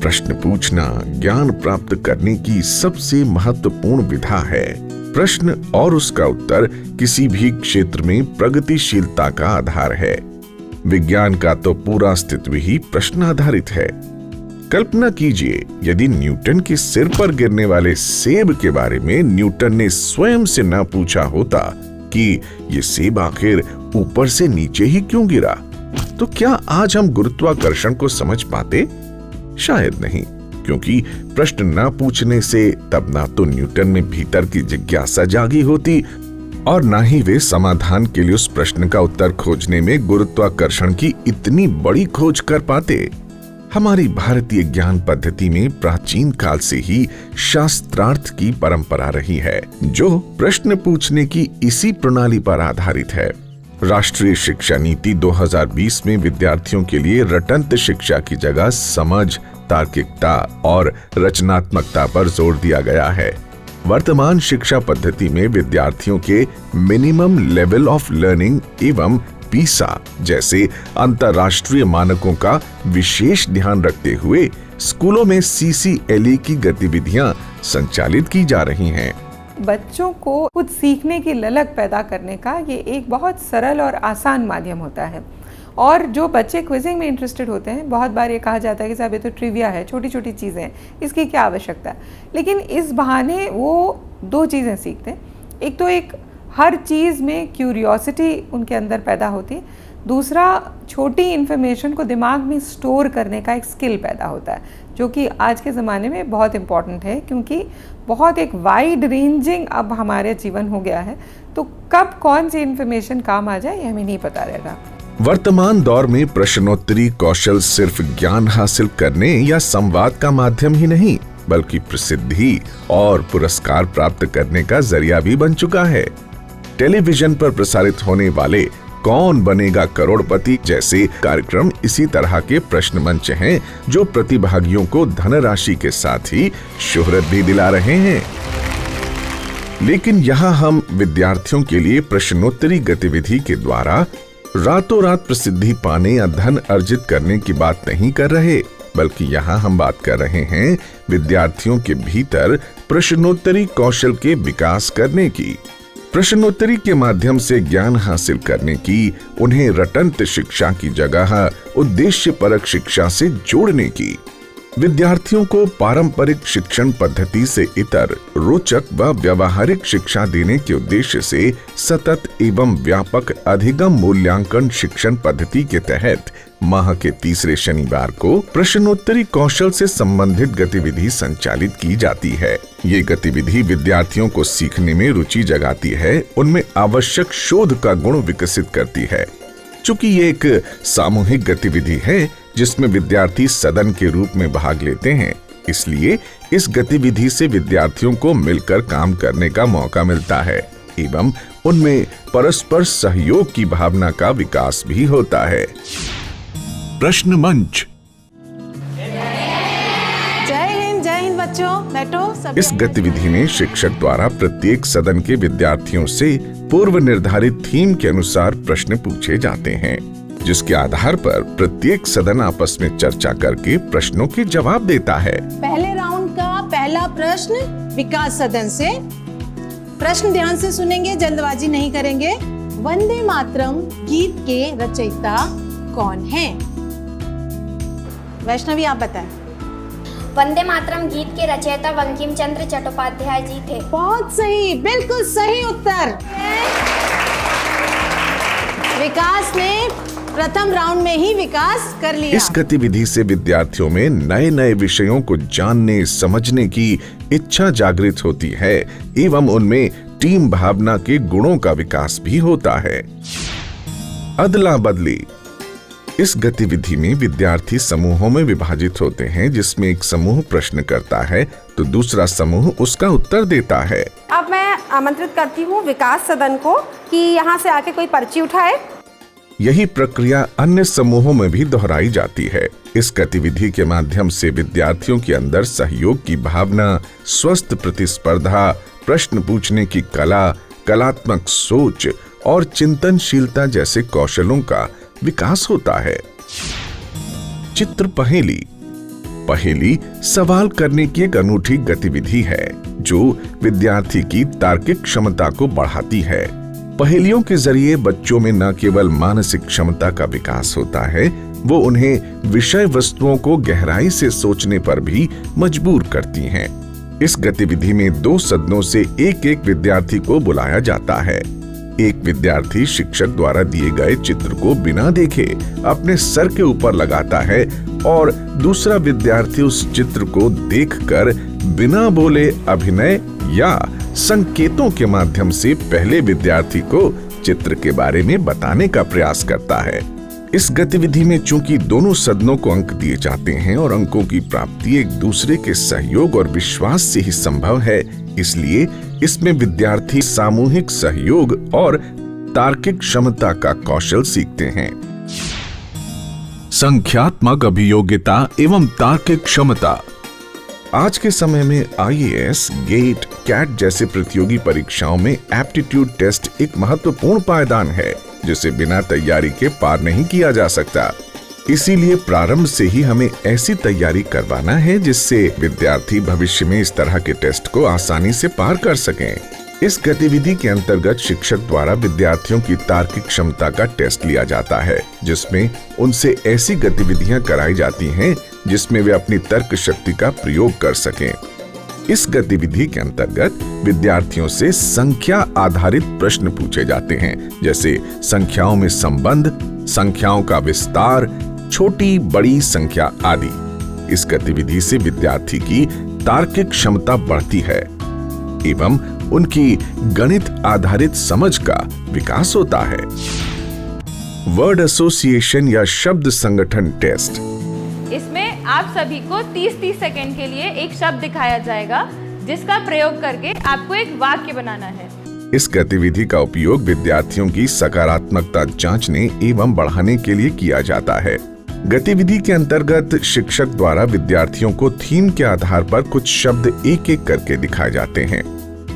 प्रश्न पूछना ज्ञान प्राप्त करने की सबसे महत्वपूर्ण विधा है। प्रश्न और उसका उत्तर किसी भी क्षेत्र में प्रगतिशीलता का आधार है। विज्ञान का तो पूरा अस्तित्व ही प्रश्न आधारित है। कल्पना कीजिए यदि न्यूटन के सिर पर गिरने वाले सेब के बारे में न्यूटन ने स्वयं से न पूछा होता कि ये सेब आखिर ऊपर से नीचे ही क्यों गिरा, तो क्या आज हम गुरुत्वाकर्षण को समझ पाते? शायद नहीं, क्योंकि प्रश्न न पूछने से तब ना तो न्यूटन में भीतर की जिज्ञासा जागी होती और ना ही वे समाधान के लिए उस प्रश्न का उत्तर खोजने में गुरुत्वाकर्षण की इतनी बड़ी खोज कर पाते। हमारी भारतीय ज्ञान पद्धति में प्राचीन काल से ही शास्त्रार्थ की परंपरा रही है, जो प्रश्न पूछने की इसी प्रणाली पर आधारित है। राष्ट्रीय शिक्षा नीति 2020 में विद्यार्थियों के लिए रटंत शिक्षा की जगह समझ, तार्किकता और रचनात्मकता पर जोर दिया गया है। वर्तमान शिक्षा पद्धति में विद्यार्थियों के मिनिमम लेवल ऑफ लर्निंग एवं पीसा जैसे अंतर्राष्ट्रीय मानकों का विशेष ध्यान रखते हुए स्कूलों में CCLE की गतिविधियां संचालित की जा रही हैं। बच्चों को खुद सीखने की ललक पैदा करने का ये एक बहुत सरल और आसान माध्यम होता है। और जो बच्चे क्विजिंग में इंटरेस्टेड होते हैं, बहुत बार ये कहा जाता है कि साहब ये तो ट्रिविया है, छोटी छोटी चीज़ें हैं, इसकी क्या आवश्यकता है। लेकिन इस बहाने वो दो चीज़ें सीखते हैं। एक तो एक हर चीज़ में क्यूरियोसिटी उनके अंदर पैदा होती है, दूसरा छोटी इन्फॉर्मेशन को दिमाग में स्टोर करने का एक स्किल पैदा होता है, जो कि आज के ज़माने में बहुत इम्पॉर्टेंट है, क्योंकि बहुत एक वाइड रेंजिंग अब हमारे जीवन हो गया है। तो कब कौन सी इन्फॉर्मेशन काम आ जाए ये हमें नहीं पता रहेगा। वर्तमान दौर में प्रश्नोत्तरी कौशल सिर्फ ज्ञान हासिल करने या संवाद का माध्यम ही नहीं, बल्कि प्रसिद्धि और पुरस्कार प्राप्त करने का जरिया भी बन चुका है। टेलीविजन पर प्रसारित होने वाले कौन बनेगा करोड़पति जैसे कार्यक्रम इसी तरह के प्रश्न मंच हैं, जो प्रतिभागियों को धनराशि के साथ ही शोहरत भी दिला रहे हैं। लेकिन यहाँ हम विद्यार्थियों के लिए प्रश्नोत्तरी गतिविधि के द्वारा रातों रात प्रसिद्धि पाने या धन अर्जित करने की बात नहीं कर रहे, बल्कि यहाँ हम बात कर रहे हैं विद्यार्थियों के भीतर प्रश्नोत्तरी कौशल के विकास करने की, प्रश्नोत्तरी के माध्यम से ज्ञान हासिल करने की, उन्हें रटंत शिक्षा की जगह उद्देश्यपरक शिक्षा से जोड़ने की, विद्यार्थियों को पारंपरिक शिक्षण पद्धति से इतर रोचक व व्यावहारिक शिक्षा देने के उद्देश्य से सतत एवं व्यापक अधिगम मूल्यांकन शिक्षण पद्धति के तहत माह के तीसरे शनिवार को प्रश्नोत्तरी कौशल से संबंधित गतिविधि संचालित की जाती है। ये गतिविधि विद्यार्थियों को सीखने में रुचि जगाती है, उनमें आवश्यक शोध का गुण विकसित करती है। चूंकि ये एक सामूहिक गतिविधि है जिसमें विद्यार्थी सदन के रूप में भाग लेते हैं, इसलिए इस गतिविधि से विद्यार्थियों को मिलकर काम करने का मौका मिलता है एवं उनमें परस्पर सहयोग की भावना का विकास भी होता है। प्रश्न मंच। जय हिंद बच्चों, बैठो। इस गतिविधि में शिक्षक द्वारा प्रत्येक सदन के विद्यार्थियों से पूर्व निर्धारित थीम के अनुसार प्रश्न पूछे जाते हैं, जिसके आधार पर प्रत्येक सदन आपस में चर्चा करके प्रश्नों के जवाब देता है। पहले राउंड का पहला प्रश्न विकास सदन से। प्रश्न ध्यान से सुनेंगे, जल्दबाजी नहीं करेंगे। वंदे मातरम गीत के रचयिता कौन हैं? वैष्णवी आप बताएं। वंदे मातरम गीत के रचयिता बंकिम चंद्र चट्टोपाध्याय जी थे। बहुत सही, बिल्कुल सही उत्तर। विकास ने प्रथम राउंड में ही विकास कर लिया। इस गतिविधि से विद्यार्थियों में नए नए विषयों को जानने समझने की इच्छा जागृत होती है एवं उनमें टीम भावना के गुणों का विकास भी होता है। अदला बदली। इस गतिविधि में विद्यार्थी समूहों में विभाजित होते हैं, जिसमें एक समूह प्रश्न करता है तो दूसरा समूह उसका उत्तर देता है। अब मैं आमंत्रित करती हूँ विकास सदन को कि यहाँ से आके कोई पर्ची उठाए। यही प्रक्रिया अन्य समूहों में भी दोहराई जाती है। इस गतिविधि के माध्यम से विद्यार्थियों के अंदर सहयोग की भावना, स्वस्थ प्रतिस्पर्धा, प्रश्न पूछने की कला, कलात्मक सोच और चिंतनशीलता जैसे कौशलों का विकास होता है। चित्र पहेली। पहेली सवाल करने की एक अनूठी गतिविधि है जो विद्यार्थी की तार्किक क्षमता को बढ़ाती है। पहेलियों के जरिए बच्चों में न केवल मानसिक क्षमता का विकास होता है, वो उन्हें विषय वस्तुओं को गहराई से सोचने पर भी मजबूर करती हैं। इस गतिविधि में 2 सदनों से एक विद्यार्थी को बुलाया जाता है। एक विद्यार्थी शिक्षक द्वारा दिए गए चित्र को बिना देखे अपने सर के ऊपर लगाता है और दूसरा विद्यार्थी उस चित्र को देखकर बिना बोले अभिनय या संकेतों के माध्यम से पहले विद्यार्थी को चित्र के बारे में बताने का प्रयास करता है। इस गतिविधि में चूंकि दोनों सदनों को अंक दिए जाते हैं और अंकों की प्राप्ति एक दूसरे के सहयोग और विश्वास से ही संभव है, इसलिए इसमें विद्यार्थी सामूहिक सहयोग और तार्किक क्षमता का कौशल सीखते हैं। संख्यात्मक अभियोग्यता एवं तार्किक क्षमता। आज के समय में IAS, गेट, कैट जैसे प्रतियोगी परीक्षाओं में एप्टीट्यूड टेस्ट एक महत्वपूर्ण पायदान है जिसे बिना तैयारी के पार नहीं किया जा सकता। इसीलिए प्रारंभ से ही हमें ऐसी तैयारी करवाना है जिससे विद्यार्थी भविष्य में इस तरह के टेस्ट को आसानी से पार कर सकें। इस गतिविधि के अंतर्गत शिक्षक द्वारा विद्यार्थियों की तार्किक क्षमता का टेस्ट लिया जाता है, जिसमें उनसे ऐसी गतिविधियां कराई जाती हैं जिसमें वे अपनी तर्क शक्ति का प्रयोग कर सकें। इस गतिविधि के अंतर्गत विद्यार्थियों से संख्या आधारित प्रश्न पूछे जाते हैं, जैसे संख्याओं में संबंध, संख्याओं का विस्तार, छोटी बड़ी संख्या आदि। इस गतिविधि से विद्यार्थी की तार्किक क्षमता बढ़ती है एवं उनकी गणित आधारित समझ का विकास होता है। वर्ड एसोसिएशन या शब्द संगठन टेस्ट। इसमें आप सभी को 30-30 सेकंड के लिए एक शब्द दिखाया जाएगा जिसका प्रयोग करके आपको एक वाक्य बनाना है। इस गतिविधि का उपयोग विद्यार्थियों की सकारात्मकता जांचने एवं बढ़ाने के लिए किया जाता है। गतिविधि के अंतर्गत शिक्षक द्वारा विद्यार्थियों को थीम के आधार पर कुछ शब्द एक करके दिखाए जाते हैं।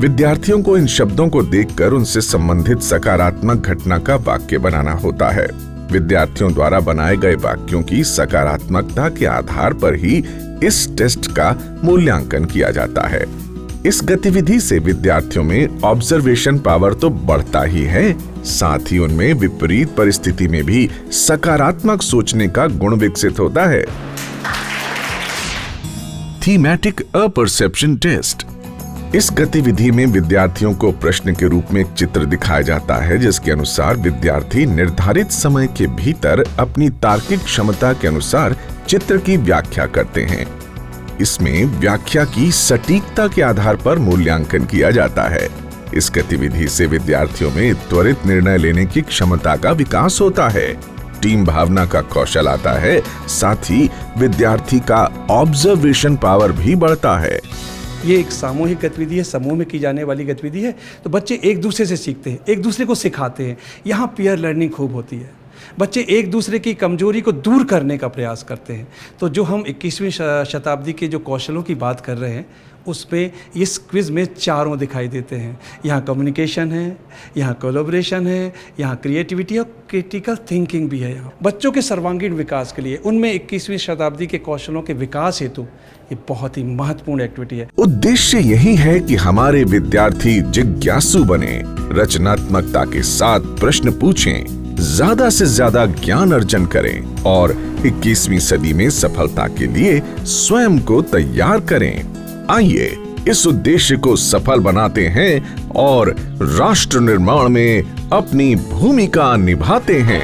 विद्यार्थियों को इन शब्दों को देखकर उनसे संबंधित सकारात्मक घटना का वाक्य बनाना होता है। विद्यार्थियों द्वारा बनाए गए वाक्यों की सकारात्मकता के आधार पर ही इस टेस्ट का मूल्यांकन किया जाता है। इस गतिविधि से विद्यार्थियों में ऑब्जर्वेशन पावर तो बढ़ता ही है, साथ ही उनमें विपरीत परिस्थिति में भी सकारात्मक सोचने का गुण विकसित होता है। Thematic apperception test. इस गतिविधि में विद्यार्थियों को प्रश्न के रूप में एक चित्र दिखाया जाता है जिसके अनुसार विद्यार्थी निर्धारित समय के भीतर अपनी तार्किक क्षमता के अनुसार चित्र की व्याख्या करते हैं। इसमें व्याख्या की सटीकता के आधार पर मूल्यांकन किया जाता है। इस गतिविधि से विद्यार्थियों में त्वरित निर्णय लेने की क्षमता का विकास होता है, टीम भावना का कौशल आता है, साथ ही विद्यार्थी का ऑब्जर्वेशन पावर भी बढ़ता है। ये एक सामूहिक गतिविधि है, समूह में की जाने वाली गतिविधि है, तो बच्चे एक दूसरे से सीखते हैं, एक दूसरे को सिखाते हैं। यहाँ पीयर लर्निंग खूब होती है। बच्चे एक दूसरे की कमजोरी को दूर करने का प्रयास करते हैं। तो जो हम 21वीं शताब्दी के जो कौशलों की बात कर रहे हैं उसमें इस क्विज़ में चारों दिखाई देते हैं। यहाँ कम्युनिकेशन है, यहाँ कोलैबोरेशन है, यहाँ क्रिएटिविटी और क्रिटिकल थिंकिंग भी है। यहाँ बच्चों के सर्वांगीण विकास के लिए उनमें 21वीं शताब्दी के कौशलों के विकास हेतु ये बहुत ही महत्वपूर्ण एक्टिविटी है। उद्देश्य यही है कि हमारे विद्यार्थी जिज्ञासु बने, रचनात्मकता के साथ प्रश्न पूछें, ज्यादा से ज्यादा ज्ञान अर्जन करें और 21वीं सदी में सफलता के लिए स्वयं को तैयार करें। आइए इस उद्देश्य को सफल बनाते हैं और राष्ट्र निर्माण में अपनी भूमिका निभाते हैं।